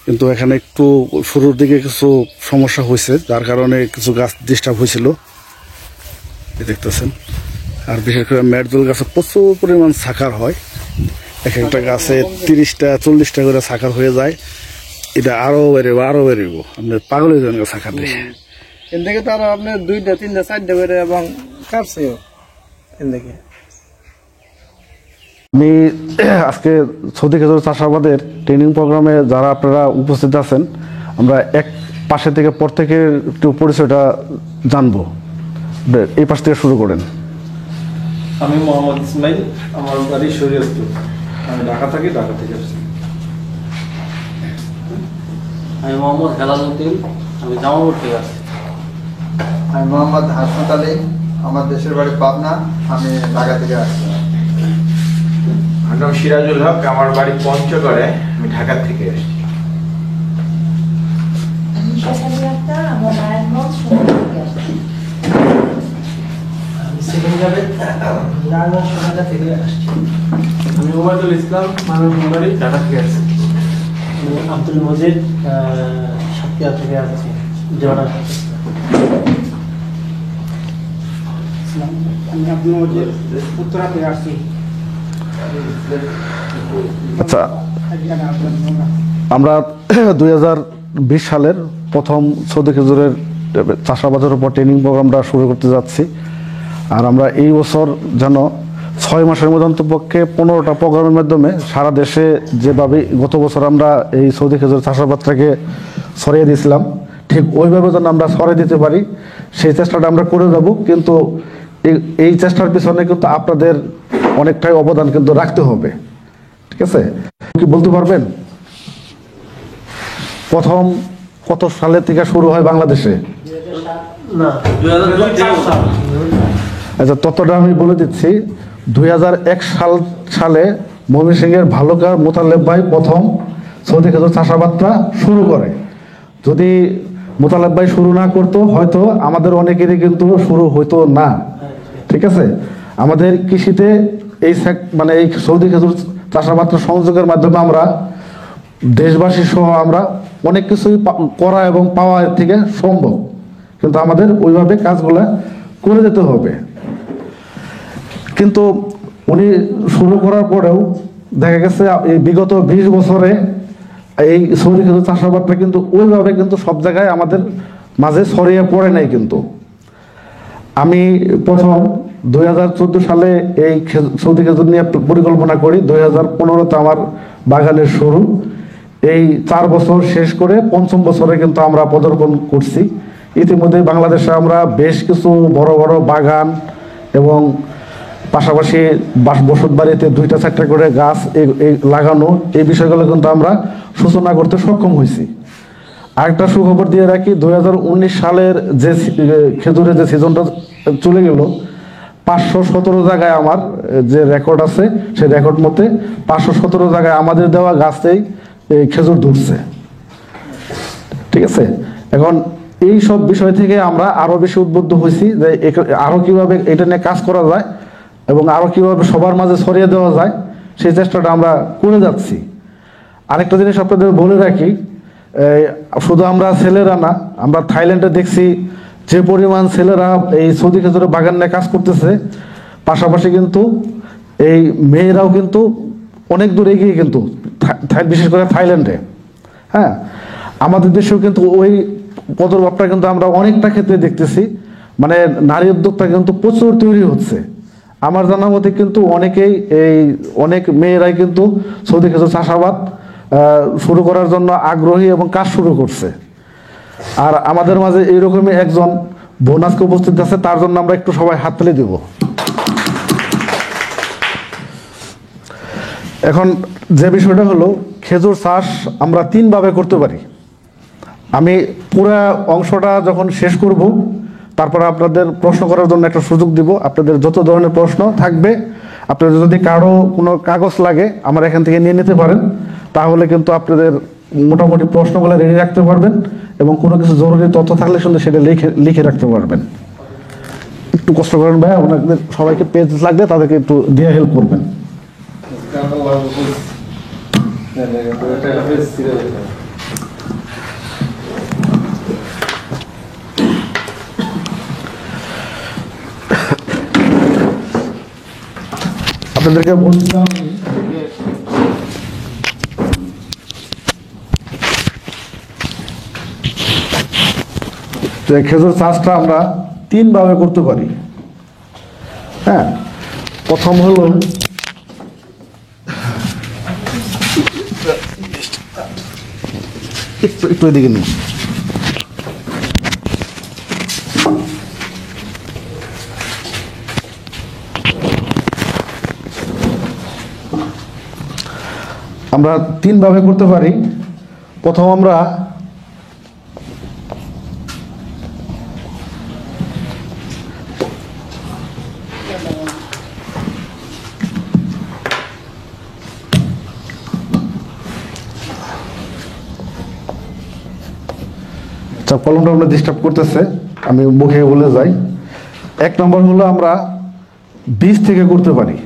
A: কিন্তু এখানে একটু শুরুর দিকে কিছু সমস্যা হয়েছে, যার কারণে কিছু গাছ ডিস্টার্ব হয়েছিল, দেখতেছেন। আর বিশেষ করে মেরজুল গাছে প্রচুর পরিমাণ সাকার হয়, এক একটা গাছে 30টা 40টা করে সাকার হয়ে যায়। এটা আরো বেরোবো আপনি পাগল হয়ে যাবেন সাকার দেখে।
B: এদিকে তো আরো আপনার 2টা 3টা 4টা করে এবং কাটছেও এদিকে।
A: আমি আজকে সৌদি খেজুর চাষাবাদের ট্রেনিং প্রোগ্রামে যারা আপনারা উপস্থিত আছেন, আমরা এক পাশে থেকে প্রত্যেকের একটু পরিচয়টা জানবো। এই পাশ থেকে শুরু করেন।
D: আমি মোহাম্মদ ইসমাইল, আমার বাড়ি শরীয়তপুর, আমি ঢাকা থাকি, ঢাকা থেকে আসছি।
B: আমি মোহাম্মদ হেলালুদ্দিন, আমি জামালপুর থেকে আসছি।
E: আমি মোহাম্মদ হাসমত আলী, আমার দেশের বাড়ি পাবনা, আমি ঢাকা থেকে আসছি।
F: আমার নাম সিরাজুল হক, আমার বাড়ি পঞ্চগড়ে, আমি ঢাকা থেকে আসছি।
G: আমি শেফালি আক্তার, আমার থেকে আসছি।
D: আমি ওবায়দুল ইসলাম, মানববাড়ি, ঢাকা থেকে আসছি।
G: আমি আব্দুল মজিদ, সাতক্ষীরা থেকে আসছি, জোড়া।
H: আমি আব্দুল মজিদ, উত্তরা থেকে আসছি।
A: আচ্ছা, আমরা 2020 সালের প্রথম সৌদি খেজুরের চাষাবাদের উপর ট্রেনিং প্রোগ্রামটা শুরু করতে যাচ্ছি। আর আমরা এই বছর যেন 6 মাসের মধ্যে অন্তপক্ষে 15টা প্রোগ্রামের মাধ্যমে সারা দেশে যেভাবে গত বছর আমরা এই সৌদি খেজুর চাষাবাদটাকে ছড়িয়ে দিয়েছিলাম, ঠিক ওইভাবে যেন আমরা ছড়িয়ে দিতে পারি, সেই চেষ্টাটা আমরা করে যাব। কিন্তু এই চেষ্টার পিছনে কিন্তু আপনাদের অনেকটাই অবদান কিন্তু রাখতে হবে, ঠিক আছে? কি বলতে পারবেন প্রথম কত সালে থেকে শুরু হয় বাংলাদেশে?
G: না,
B: 2002 সাল।
A: আচ্ছা, ততটা আমি বলে দিচ্ছি। 2001 সালে ময়মনসিংহের ভালুকার মোতালেব ভাই প্রথম সৌদি খেজুর চাষাবাদটা শুরু করে। যদি মোতালেব ভাই শুরু না করতো হয়তো আমাদের অনেকেরই কিন্তু শুরু হইতো না, ঠিক আছে? আমাদের কৃষিতে এই মানে এই সৌদি খেজুর চাষাবাদটা সংযোগের মাধ্যমে আমরা দেশবাসী সহ আমরা অনেক কিছুই করা এবং পাওয়া এর থেকে সম্ভব, কিন্তু আমাদের ওইভাবে কাজগুলা করে যেতে হবে। কিন্তু উনি শুরু করার পরেও দেখা গেছে এই বিগত 20 বছরে এই সৌদি খেজুর চাষাবাদটা কিন্তু ওইভাবে কিন্তু সব জায়গায় আমাদের মাঝে ছড়িয়ে পড়ে নাই। কিন্তু আমি প্রথম 2014 সালে এই সৌদি খেজুর নিয়ে পরিকল্পনা করি। 2015-তে আমার বাগানের শুরু। এই 4 বছর শেষ করে 5ম বছরে কিন্তু আমরা পদার্পণ করছি। ইতিমধ্যে বাংলাদেশে আমরা বেশ কিছু বড় বড় বাগান এবং পাশাপাশি বসত বাড়িতে 2টা-4টা করে গাছ লাগানো, এই বিষয়গুলো কিন্তু আমরা সূচনা করতে সক্ষম হয়েছি। আরেকটা সুখবর দিয়ে রাখি, 2019 সালের যে খেজুরের যে সিজনটা চলে গেল, 517 জায়গায় আমার যে রেকর্ড আছে সেই রেকর্ড মতে 517 জায়গায় আমাদের দেওয়া গাছেই খেজুর ধরছে, ঠিক আছে? এখন এই সব বিষয় থেকে আমরা আরো বেশি উদ্বুদ্ধ হয়েছি যে আরো কিভাবে এটা নিয়ে কাজ করা যায় এবং আরো কিভাবে সবার মাঝে ছড়িয়ে দেওয়া যায়, সেই চেষ্টাটা আমরা করে যাচ্ছি। আরেকটা জিনিস আপনাদের বলে রাখি, শুধু আমরা ছেলেরা না, আমরা থাইল্যান্ডে দেখছি যে পরিমাণ ছেলেরা এই সৌদি খেজুরের বাগান নিয়ে কাজ করতেছে, পাশাপাশি কিন্তু এই মেয়েরাও কিন্তু অনেক দূর এগিয়ে, কিন্তু বিশেষ করে থাইল্যান্ডে। হ্যাঁ, আমাদের দেশেও কিন্তু ওই পদভাবটা কিন্তু আমরা অনেকটা ক্ষেত্রে দেখতেছি, মানে নারী উদ্যোক্তা কিন্তু প্রচুর তৈরি হচ্ছে। আমার জানা মতে কিন্তু অনেক মেয়েরাই কিন্তু সৌদি খেজুর চাষাবাদ শুরু করার জন্য আগ্রহী এবং কাজ শুরু করছে। আর আমাদের মাঝে এইরকমই একজন বোন আজকে উপস্থিত আছে, তার জন্য আমরা একটু সবাই হাততালি দেব। এখন যে বিষয়টা হলো, খেজুর চাষ আমরা 3 ভাবে করতে পারি। আমি পুরা অংশটা যখন শেষ করব, তারপরে আপনাদের প্রশ্ন করার জন্য একটা সুযোগ দিব। আপনাদের যত ধরনের প্রশ্ন থাকবে, আপনাদের যদি কারো কোনো কাগজ লাগে আমার এখান থেকে নিয়ে নিতে পারেন, তাহলে কিন্তু আপনাদের মোটামুটি প্রশ্নগুলো রেডি রাখতে পারবেন এবং কোনো কিছু জরুরি তথ্য থাকলে শুধু সেটা লিখে রাখতে পারবেন। একটু কষ্ট করেন ভাই, আপনাদের সবাইকে পেজ লাগবে, তাদেরকে একটু দিয়ে হেল্প করবেন। আপনাদেরকে বলছিলাম যে খেজুর চাষটা আমরা 3 ভাবে করতে পারি। হ্যাঁ, প্রথম হলো একটু এদিকে নিন। আমরা 3 ভাবে করতে পারি। প্রথম আমরা কলমটা আমরা ডিস্টার্ব করতেছে, আমি মুখে বলে যাই। 1 নম্বর হলো আমরা বীজ থেকে করতে পারি।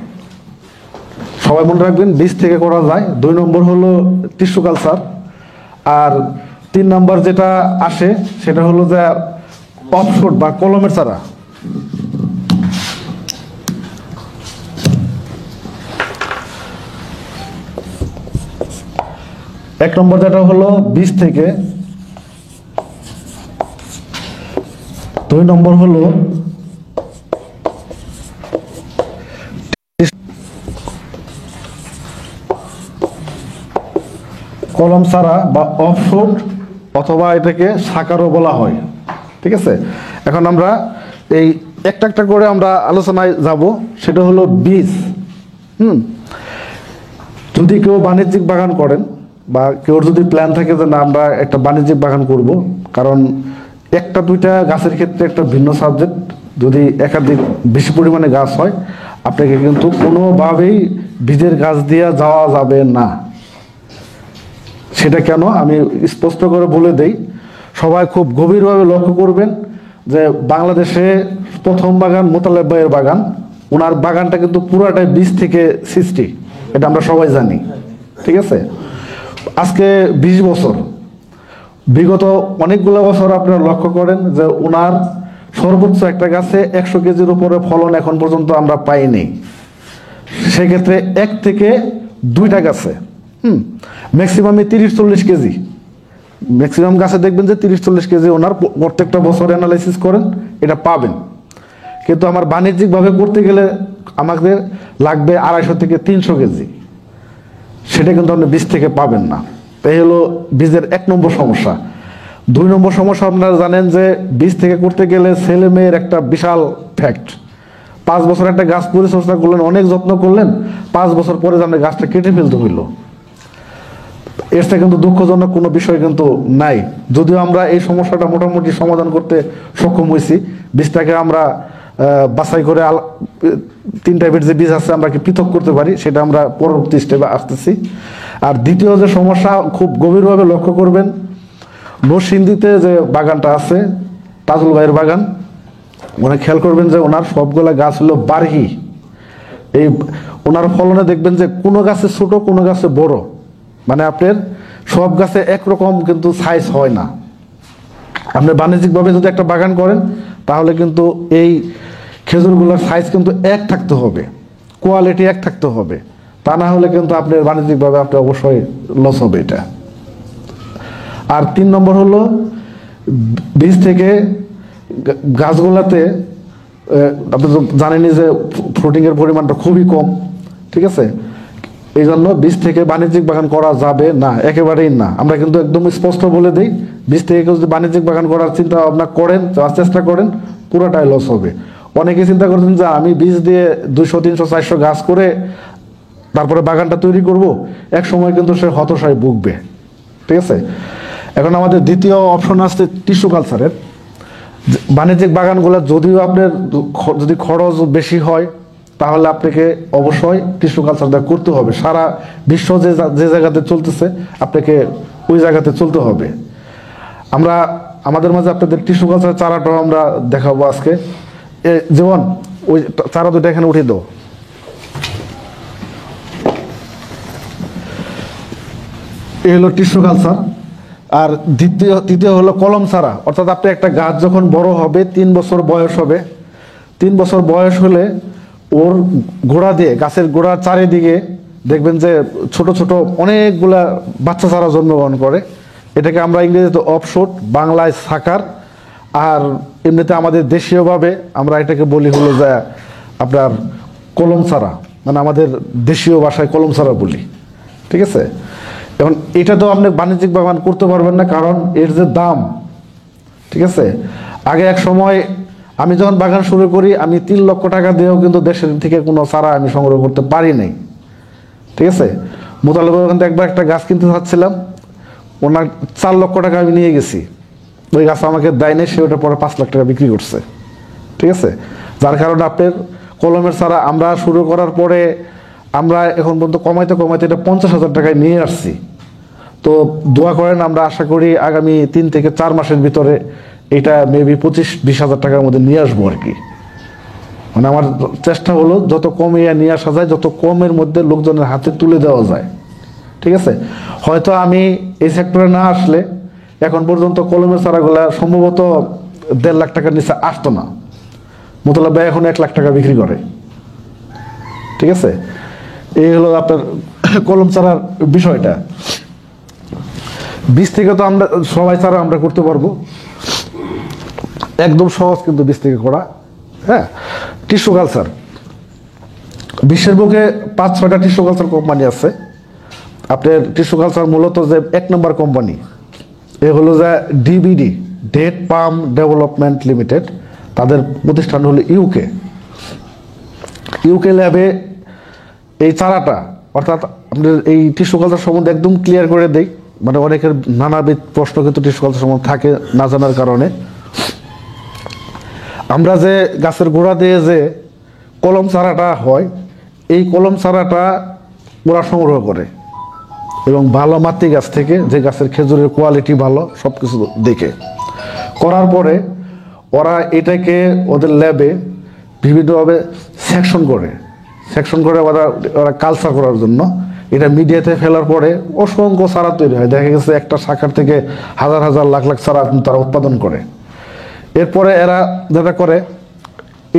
A: সবাই মনে রাখবেন বীজ থেকে করা যায়। 2 নম্বর হলো টিস্যু কালচার, আর 3 নম্বর যেটা আসে সেটা হলো যে অফশুট বা কলমের চারা। এক নম্বর যেটা হলো বীজ থেকে, 2 নম্বর হলো কলম ছাড়া বা অফশুট, অথবা এটাকে সাকারও বলা হয়। ঠিক আছে, এখন আমরা এই একটা একটা করে আমরা আলোচনায় যাব। সেটা হলো বীজ। যদি কেউ বাণিজ্যিক বাগান করেন বা কেউ যদি প্ল্যান থাকে যে না আমরা একটা বাণিজ্যিক বাগান করব, কারণ একটা দুইটা গাছের ক্ষেত্রে একটা ভিন্ন সাবজেক্ট। যদি একাধিক বেশি পরিমাণে গাছ হয়, আপনাকে কিন্তু কোনোভাবেই বীজের গাছ দিয়ে যাওয়া যাবে না। সেটা কেন আমি স্পষ্ট করে বলে দেই, সবাই খুব গভীরভাবে লক্ষ্য করবেন যে বাংলাদেশে প্রথম বাগান মোতালেব ভাইয়ের বাগান। ওনার বাগানটা কিন্তু পুরাটাই বীজ থেকে সৃষ্টি, এটা আমরা সবাই জানি। ঠিক আছে, আজকে 20 বছর, বিগত অনেকগুলো বছর আপনারা লক্ষ্য করেন যে ওনার সর্বোচ্চ একটা গাছে 100 কেজির উপরে ফলন এখন পর্যন্ত আমরা পাইনি। সেক্ষেত্রে 1 থেকে 2টা গাছে ম্যাক্সিমামে 30-40 কেজি, ম্যাক্সিমাম গাছে দেখবেন যে 30-40 কেজি ওনার প্রত্যেকটা বছর অ্যানালাইসিস করেন, এটা পাবেন। কিন্তু আমার বাণিজ্যিকভাবে করতে গেলে আমাদের লাগবে 250 থেকে 300 কেজি, সেটা কিন্তু আপনি বীজ থেকে পাবেন না। তাই হলো বীজের 1 নম্বর সমস্যা। 2 নম্বর সমস্যা, আপনারা জানেন যে বীজ থেকে করতে গেলে ছেলে মেয়ের একটা বিশাল ফ্যাক্ট। 5 বছর একটা গাছ পরিচর্যা করলেন, অনেক যত্ন করলেন, 5 বছর পরে আপনার গাছটা কেটে ফেলতে হইল। এর থেকে কিন্তু দুঃখজনক কোনো বিষয় কিন্তু নাই। যদিও আমরা এই সমস্যাটা মোটামুটি সমাধান করতে সক্ষম হয়েছি। বীজটাকে আমরা বাছাই করে 3 টাইপের যে বীজ আছে আমরা কি পৃথক করতে পারি, সেটা আমরা পরবর্তী স্টেপে আসতেছি। আর দ্বিতীয় যে সমস্যা, খুব গভীরভাবে লক্ষ্য করবেন, নরসিংদীতে যে বাগানটা আছে তাজুল ভাইয়ের বাগান, ওনারা খেয়াল করবেন যে ওনার সবগুলা গাছ হলো বারহি। এই ওনার ফলনে দেখবেন যে কোনো গাছে ছোট, কোনো গাছে বড়, মানে আপনার সব গাছে একরকম কিন্তু সাইজ হয় না। আপনি বাণিজ্যিকভাবে যদি একটা বাগান করেন তাহলে কিন্তু এই খেজুরগুলোর সাইজ কিন্তু এক থাকতে হবে, কোয়ালিটি এক থাকতে হবে, তা না হলে কিন্তু আপনার বাণিজ্যিকভাবে আপনি অবশ্যই লস হবে এটা। আর 3 নম্বর হলো বীজ থেকে গাছগুলাতে আপনি তো জানেনই যে ফ্রুটিংয়ের পরিমাণটা খুবই কম। ঠিক আছে, এই জন্য বীজ থেকে বাণিজ্যিক বাগান করা যাবে না, একেবারেই না। আমরা কিন্তু একদম স্পষ্ট বলে দিই, বীজ থেকে কেউ যদি বাণিজ্যিক বাগান করার চিন্তা ভাবনা করেন, চেষ্টা করেন, পুরোটাই লস হবে। অনেকে চিন্তা করছেন যে আমি বীজ দিয়ে 200, 300, 400 গাছ করে তারপরে বাগানটা তৈরি করব, এক সময় কিন্তু সে হতাশায় ভুগবে। ঠিক আছে, এখন আমাদের দ্বিতীয় অপশন আসছে টিস্যু কালচারের। বাণিজ্যিক বাগানগুলো যদিও আপনার যদি খরচ বেশি হয়, তাহলে আপনাকে অবশ্যই টিস্যু কালচারটা করতে হবে। সারা বিশ্ব যে জায়গাতে চলতেছে আপনাকে ওই জায়গাতে চলতে হবে। আমরা আমাদের মাঝে আপনাদের টিস্যু কালচার চারাটাও আমরা দেখাবো আজকে। যেমন ওই চারা দুটো এখানে উঠিয়ে দাও। এই হলো টিস্যু কালচার। আর তৃতীয় হলো কলম চারা, অর্থাৎ আপনি একটা গাছ যখন বড় হবে, 3 বছর বয়স হবে, 3 বছর বয়স হলে ওর গোড়া দিয়ে, গাছের গোড়ার চারিদিকে দেখবেন যে ছোট ছোট অনেকগুলা বাচ্চা চারা জন্মগ্রহণ করে। এটাকে আমরা ইংরেজিতে অফশুট, বাংলায় সাকার, আর এমনিতে আমাদের দেশীয়ভাবে আমরা এটাকে বলি হলো যে আপনার কলম চারা, মানে আমাদের দেশীয় ভাষায় কলম চারা বলি। ঠিক আছে, এখন এটা তো আপনি বাণিজ্যিক বাগান করতে পারবেন না, কারণ এর যে দাম। ঠিক আছে, আগে এক সময় আমি যখন বাগান শুরু করি, আমি 3 লক্ষ টাকা দিয়েও কিন্তু দেশের থেকে কোনো চারা আমি সংগ্রহ করতে পারি নাই। ঠিক আছে, মোতালেব ওখান থেকে একবার একটা গাছ কিনতে চাচ্ছিলাম, ওনার 4 লক্ষ টাকা আমি নিয়ে গেছি, ওই গাছ আমাকে দেয় নাই, সে ওটা পরে 5 লাখ টাকা বিক্রি করছে। ঠিক আছে, যার কারণে আপনার কলমের চারা আমরা শুরু করার পরে আমরা এখন পর্যন্ত কমাইতে কমাইতে এটা 50,000 টাকায় নিয়ে আসছি। তো দোয়া করেন, আমরা আশা করি আগামী 3 থেকে 4 মাসের ভিতরে এটা মেবি 25-20 হাজার টাকার মধ্যে নিয়ে আসবো আর কি। মানে আমার চেষ্টা হলো যত কমে নিয়ে আসা যায়, যত কমের মধ্যে লোকজনের হাতে তুলে দেওয়া যায়। ঠিক আছে, হয়তো আমি এই সেক্টরে না আসলে এখন পর্যন্ত কলমের চারাগুলা সম্ভবত 1.5 লাখ টাকার নিচে আসতো না। মোতালেব ভাই এখন 1 লাখ টাকা বিক্রি করে। ঠিক আছে, এই হলো আপনার কলম চারার বিষয়টা। বীজ থেকে তো আমরা সবাই চারা আমরা করতে পারবো, একদম সহজ কিন্তু বীজ থেকে করা। হ্যাঁ, টিস্যু কালচার বিশ্বের বুকে 5-6টা টিস্যু কালচার কোম্পানি আছে। আপনার টিস্যু কালচার মূলত যে 1 নম্বর কোম্পানি এ হলো যে ডিবিডি, ডেট পাম ডেভেলপমেন্ট লিমিটেড। তাদের প্রতিষ্ঠান হলো ইউকে ল্যাবে এই চারাটা, অর্থাৎ আপনার এই টিস্যু কালচার সম্বন্ধে একদম ক্লিয়ার করে দেই। মানে অনেকের নানাবিধ প্রশ্ন কিন্তু টিস্যু কালচার সম্বন্ধে থাকে না জানার কারণে। আমরা যে গাছের গোড়া দিয়ে যে কলম চারাটা হয়, এই কলম চারাটা ওরা সংগ্রহ করে এবং ভালো মাতৃ গাছ থেকে, যে গাছের খেজুরের কোয়ালিটি ভালো সব কিছু দেখে করার পরে ওরা এটাকে ওদের ল্যাবে বিভিন্নভাবে সেকশন করে ওরা কালচার করার জন্য এটা মিডিয়াতে ফেলার পরে অসংখ্য চারা তৈরি হয়। দেখা গেছে একটা শাখার থেকে হাজার হাজার লাখ লাখ চারা তারা উৎপাদন করে। এরপরে এরা যেটা করে,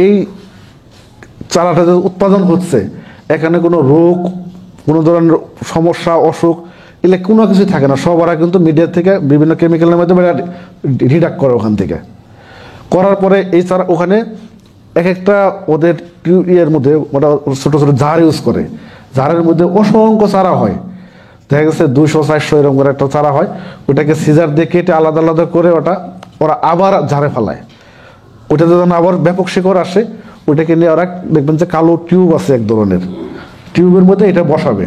A: এই চারাটা যে উৎপাদন হচ্ছে এখানে কোনো রোগ, কোনো ধরনের সমস্যা, অসুখ এগুলো কোনো কিছুই থাকে না। সব ওরা কিন্তু মিডিয়া থেকে বিভিন্ন কেমিক্যালের মাধ্যমে রিডাক্ট করে। ওখান থেকে করার পরে এই চারা ওখানে এক একটা ওদের ইয়ের মধ্যে ওটা ছোটো ছোটো জার ইউজ করে। জারের মধ্যে অসংখ্য চারা হয়, দেখা গেছে 200-400 এরকম করে একটা চারা হয়। ওটাকে সিজার দিয়ে কেটে আলাদা আলাদা করে ওরা আবার ঝাড়ে ফেলায়। ওটা যখন আবার ব্যাপক শিকড় আসে, ওইটাকে নিয়ে ওরা দেখবেন যে কালো টিউব আছে এক ধরনের, টিউবের মধ্যে এটা বসাবে।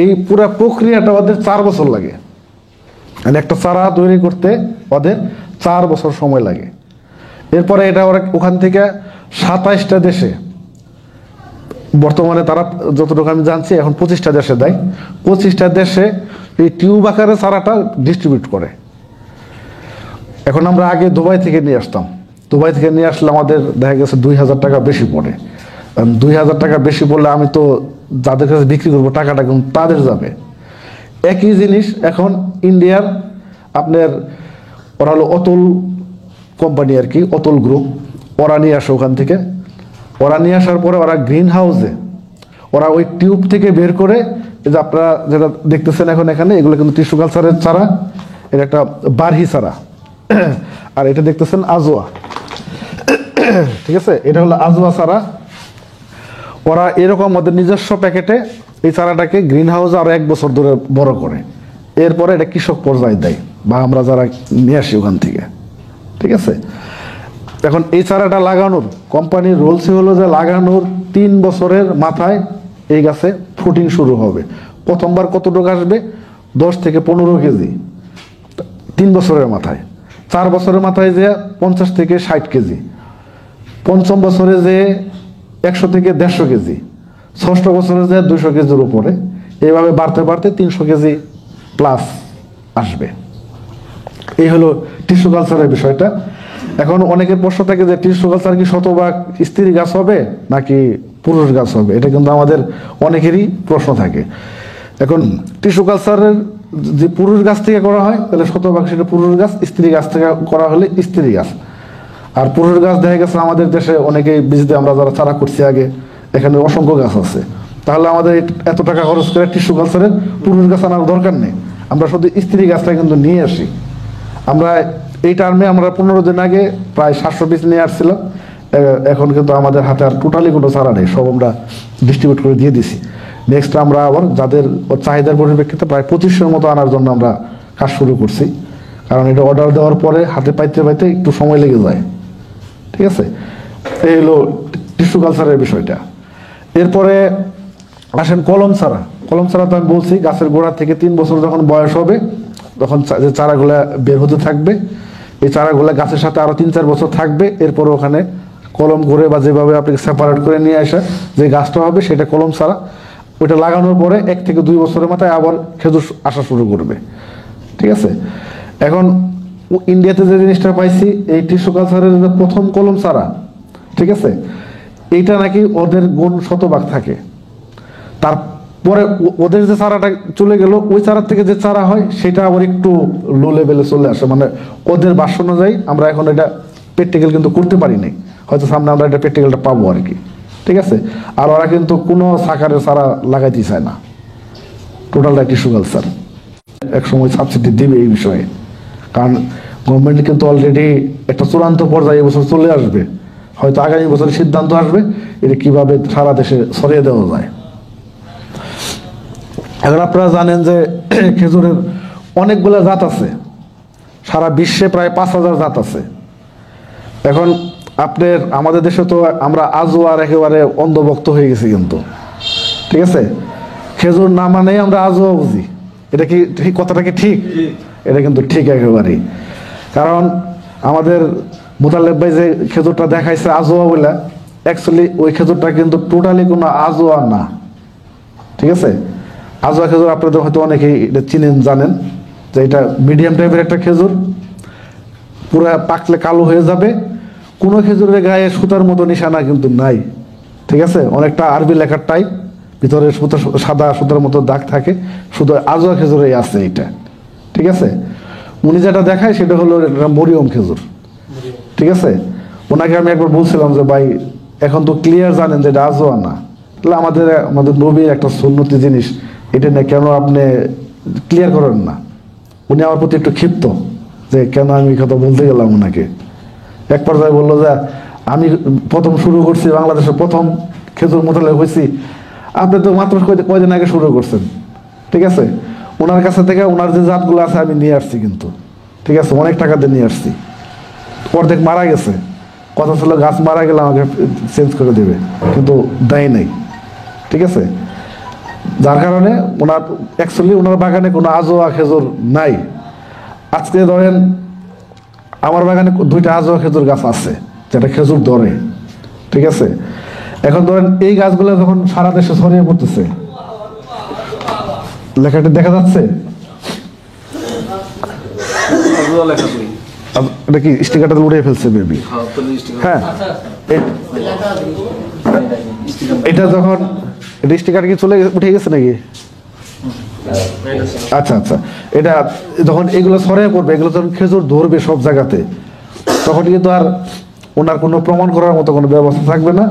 A: এই পুরো প্রক্রিয়াটা ওদের 4 বছর লাগে। মানে একটা চারা তৈরি করতে ওদের 4 বছর সময় লাগে। এরপরে এটা ওরা ওখান থেকে 27টা দেশে, বর্তমানে তারা যতটুকু আমি জানছি এখন 25টা দেশে দেয়। 25টা দেশে এই টিউব আকারে চারাটা ডিস্ট্রিবিউট করে। এখন আমরা আগে দুবাই থেকে নিয়ে আসতাম, দুবাই থেকে নিয়ে আসলে আমাদের দেখা গেছে 2000 টাকা বেশি পড়ে। 2000 টাকা বেশি পড়লে আমি তো যাদের কাছে বিক্রি করবো টাকাটা কিন্তু তাদের যাবে। একই জিনিস এখন ইন্ডিয়ার আপনার ওরা হলো অতুল কোম্পানি আর কি, অতুল গ্রুপ, ওরা নিয়ে আসে ওখান থেকে। ওরা নিয়ে আসার পরে ওরা গ্রিন হাউসে ওরা ওই টিউব থেকে বের করে, এই যে আপনারা যেটা দেখতেছেন এখন এখানে, এগুলো কিন্তু টিস্যু কালচারের চারা। এটা একটা বারহি চারা, আর এটা দেখতেছেন আজোয়া। ঠিক আছে, এটা হলো আজোয়া চারা। ওরা এরকম ওদের নিজস্ব প্যাকেটে এই চারাটাকে গ্রিন হাউসে আরো 1 বছর ধরে বড় করে, এরপরে এটা কৃষক পর্যায়ে দেয় বা আমরা যারা নিয়ে আসি ওখান থেকে। ঠিক আছে, এখন এই চারাটা লাগানোর কোম্পানির রুলসই হলো যে লাগানোর 3 বছরের মাথায় এই গাছে ফুটিং শুরু হবে। প্রথমবার কতটুকু আসবে? 10 থেকে 15 কেজি 3 বছরের মাথায়। 4 বছরের মাথায় যে 50 থেকে 60 কেজি, পঞ্চম বছরে যে 100 থেকে 150 কেজি, ষষ্ঠ বছরে যে 200 কেজির উপরে, এইভাবে বাড়তে বাড়তে 300 কেজি প্লাস আসবে। এই হলো টিস্যু কালচারের বিষয়টা। এখন অনেকের প্রশ্ন থাকে যে টিস্যু কালচার কি শতভাগ স্ত্রী গাছ হবে নাকি পুরুষ গাছ হবে? এটা কিন্তু আমাদের অনেকেরই প্রশ্ন থাকে। এখন টিস্যু কালচারের যে পুরুষ গাছ থেকে করা হয় তাহলে শতভাগ সেটা পুরুষ গাছ, স্ত্রী গাছ থেকে করা হলে স্ত্রী গাছ। আর পুরুষ গাছ দেখা গেছে আমাদের দেশে অনেকেই বীজতে আমরা যারা চারা করছি আগে, এখানে অসংখ্য গাছ আছে। তাহলে আমাদের এত টাকা খরচ করে টিস্যু কালচারের পুরুষ গাছ আনার দরকার নেই, আমরা শুধু স্ত্রী গাছটা কিন্তু নিয়ে আসি। আমরা এই টার্মে আমরা 15 দিন আগে প্রায় 700 পিস নিয়ে আসছিলাম। এখন কিন্তু আমাদের হাতে আর টোটালি কোনো চারা নেই, সব আমরা ডিস্ট্রিবিউট করে দিয়ে দিছি। নেক্সট আমরা আবার যাদের চাহিদার পরিপ্রেক্ষিতে প্রায় 2500-এর মতো আনার জন্য আমরা কাজ শুরু করছি, কারণ এটা অর্ডার দেওয়ার পরে হাতে পাইতে পাইতে একটু সময় লেগে যায়। ঠিক আছে, এই হলো টিস্যু কালচারের বিষয়টা। এরপরে আসেন কলম চারা। কলম চারা তো আমি বলছি গাছের গোড়া থেকে 3 বছর যখন বয়স হবে তখন যে চারাগুলা বের হতে থাকবে, এই চারাগুলা গাছের সাথে আরো 3-4 বছর থাকবে। এরপরে ওখানে কলম করে বা যেভাবে আপনি সেপারেট করে নিয়ে আসা যে গাছটা হবে সেটা কলম চারা। ওইটা লাগানোর পরে 1 থেকে 2 বছরের মাথায় আবার খেজুর আসা শুরু করবে। ঠিক আছে, এখন ইন্ডিয়াতে যে জিনিসটা পাইছি, এই টিস্যু কালচারের প্রথম কলম চারা ঠিক আছে, এইটা নাকি ওদের গুণ শতভাগ থাকে। তারপরে ওদের যে চারাটা চলে গেল, ওই চারা থেকে যে চারা হয় সেটা আবার একটু লো লেভেলে চলে আসে, মানে ওদের ভাষ্য অনুযায়ী আমরা এখন এটা প্র্যাকটিক্যাল কিন্তু করতে পারি নাই, হয়তো সামনে আমরা এটা প্র্যাকটিক্যালটা পাবো আর কি। ঠিক আছে, আর ওরা কিন্তু কোনো সাকারের চারা লাগাইতে চায় না, টোটালটা টিস্যু কালচার। এক সময় সাবসিডি দিবে এই বিষয়ে, কারণ গভর্নমেন্ট কিন্তু অলরেডি একটা চূড়ান্ত পর্যায়ে এবছর চলে আসবে, হয়তো আগামী বছরের সিদ্ধান্ত আসবে এটা কিভাবে সারা দেশে ছড়িয়ে দেওয়া যায়। এখন আপনারা জানেন যে খেজুরের অনেকগুলো জাত আছে, সারা বিশ্বে প্রায় 5,000 জাত আছে। এখন আপনার আমাদের দেশে তো আমরা আজও আর একেবারে অন্ধভক্ত হয়ে গেছি কিন্তু, ঠিক আছে, খেজুর না মানে আমরা আজও বুঝি, এটা কি ঠিক, কথাটা কি ঠিক? এটা কিন্তু ঠিক একেবারেই। কারণ আমাদের মোতালেব ভাই যে খেজুরটা দেখাইছে আজোয়া বলে, অ্যাকচুয়ালি ওই খেজুরটা কিন্তু টোটালি কোনো আজোয়া না। ঠিক আছে, আজোয়া খেজুর আপনাদের হয়তো অনেকেই এটা চিনেন, জানেন যে এটা মিডিয়াম টাইপের একটা খেজুর, পুরো পাকলে কালো হয়ে যাবে, কোনো খেজুরের গায়ে সুতার মতো নিশানা কিন্তু নাই। ঠিক আছে, অনেকটা আরবি লেখার টাইপ, ভিতরে সুতা সাদা সুতার মতো দাগ থাকে, শুধু আজোয়া খেজুরেই আছে এইটা। ঠিক আছে, উনি যেটা দেখায় সেটা হলো মরিয়ম খেজুর। ঠিক আছে, ওনাকে আমি একবার বলছিলাম যে ভাই এখন তো ক্লিয়ার জানেন যে এটা আজোয়া না, তাহলে আমাদের নবীর একটা সুন্নতি জিনিস, এটা নিয়ে কেন আপনি ক্লিয়ার করেন না? উনি আমার প্রতি একটু ক্ষিপ্ত যে কেন আমি কথা বলতে গেলাম ওনাকে। এক পর্যায়ে বললো যে আমি প্রথম শুরু করছি, বাংলাদেশের প্রথম খেজুর মোতালেব হয়েছি, আপনি তো মাত্র কয়দিন আগে শুরু করছেন। ঠিক আছে, ওনার কাছে থেকে ওনার যে জাতগুলো আছে আমি নিয়ে আসছি কিন্তু, ঠিক আছে, অনেক টাকা দিয়ে নিয়ে আসছি, অর্ধেক মারা গেছে, কথা ছিল গাছ মারা গেলে আমাকে চেঞ্জ করে দেবে, কিন্তু দেয় নাই। ঠিক আছে, যার কারণে ওনার অ্যাকচুয়ালি ওনার বাগানে কোনো আজোয়া খেজুর নাই। আজকে ধরেন আমার বাগানে 2টা আজোয়া খেজুর গাছ আছে যেটা খেজুর ধরে। ঠিক আছে, এখন ধরেন এই গাছগুলো যখন সারা দেশে ছড়িয়ে পড়তেছে, লেখাটি দেখা যাচ্ছে, এটা কি স্টিকারটা উড়ে ফেলছে বেবি? হ্যাঁ, এটা যখন এটা স্টিকার কি উঠে গেছে নাকি? আচ্ছা আচ্ছা, এটা যখন এগুলো ছড়িয়ে পড়বে, এগুলো যখন খেজুর ধরবে সব জায়গাতে, তখন কিন্তু আর ওনার কোনো প্রমাণ করার মতো কোনো ব্যবস্থা থাকবে না।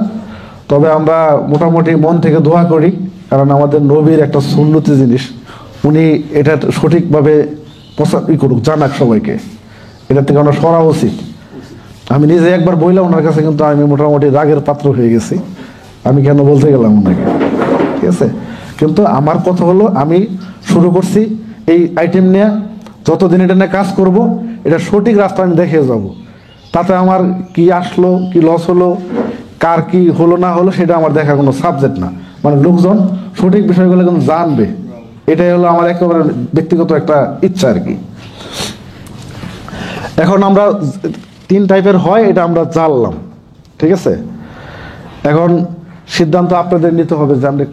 A: তবে আমরা মোটামুটি মন থেকে দোয়া করি, কারণ আমাদের নবীর একটা সুন্নতি জিনিস, উনি এটা সঠিকভাবে করুক, জানাক সবাইকে, এটা থেকে আমরা সরা উচিত। আমি নিজে একবার বললাম ওনার কাছে, কিন্তু আমি মোটামুটি রাগের পাত্র হয়ে গেছি, আমি কেন বলতে গেলাম ওনাকে। ঠিক আছে, কিন্তু আমার কথা হলো আমি শুরু করছি এই আইটেম নিয়ে, যতদিন এটা নিয়ে কাজ করব এটা সঠিক রাস্তা আমি দেখে যাব, তাতে আমার কি আসলো কি লস হলো, কার কি হলো না হলো সেটা আমার দেখা কোনো সাবজেক্ট না, মানে লোকজন সঠিক বিষয়গুলো কিন্তু জানবে, এটাই হলো আমার একেবারে ব্যক্তিগত একটা ইচ্ছা আর কি। এখন আমরা 3 টাইপের হয় এটা আমরা জানলাম। ঠিক আছে, এখন সিদ্ধান্ত আপনাদের নিতে হবে যে আপনি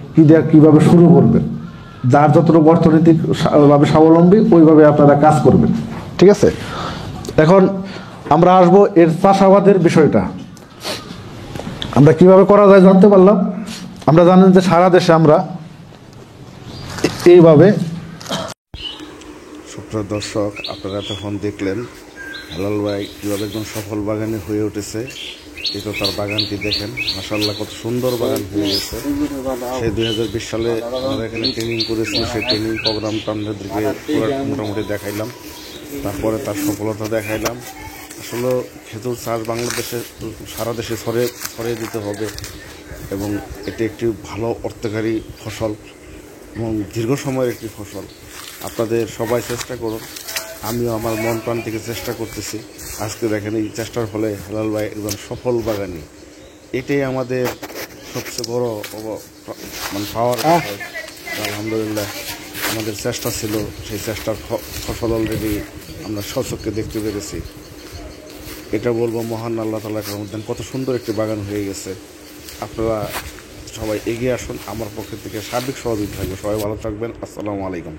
A: কীভাবে শুরু করবেন, যার যতটুকু অর্থনৈতিকভাবে স্বাবলম্বী ওইভাবে আপনারা কাজ করবেন। ঠিক আছে, এখন আমরা আসবো এর চাষাবাদের বিষয়টা আমরা কিভাবে করা যায় জানতে পারলাম। আমরা জানেন যে সারা দেশে আমরা এইভাবে,
I: সুপ্রিয় দর্শক, আপনারা তখন দেখলেন হেলাল ভাই কীভাবে একজন সফল বাগানে হয়ে উঠেছে। এটা তার বাগানটি দেখেন, মাশাআল্লাহ কত সুন্দর বাগান হয়ে গেছে। সে 2020 সালে আমরা এখানে ট্রেনিং করেছি, সেই ট্রেনিং প্রোগ্রামটা আপনাদেরকে মোটামুটি দেখাইলাম, তারপরে তার সফলতা দেখাইলাম। আসলে খেজুর চাষ বাংলাদেশে সারা দেশে ছড়িয়ে দিতে হবে, এবং এটি একটি ভালো অর্থকারী ফসল এবং দীর্ঘ সময়ের একটি ফসল। আপনাদের সবাই চেষ্টা করুন, আমিও আমার মন প্রাণ থেকে চেষ্টা করতেছি। আজকে দেখেন এই চেষ্টার ফলে হেলাল ভাই একজন সফল বাগানি, এটাই আমাদের সবচেয়ে বড় মানে পাওয়ার। আলহামদুলিল্লাহ আমাদের চেষ্টা ছিল, সেই চেষ্টার ফসল অলরেডি আমরা স্বচক্ষে দেখতে পেরেছি। এটা বলবো মহান আল্লাহ তাআলার রহমতে কত সুন্দর একটি বাগান হয়ে গেছে। আপনারা সবাই এগিয়ে আসুন, আমার পক্ষ থেকে সার্বিক সহযোগিতা থাকবে। সবাই ভালো থাকবেন, আসসালামু আলাইকুম।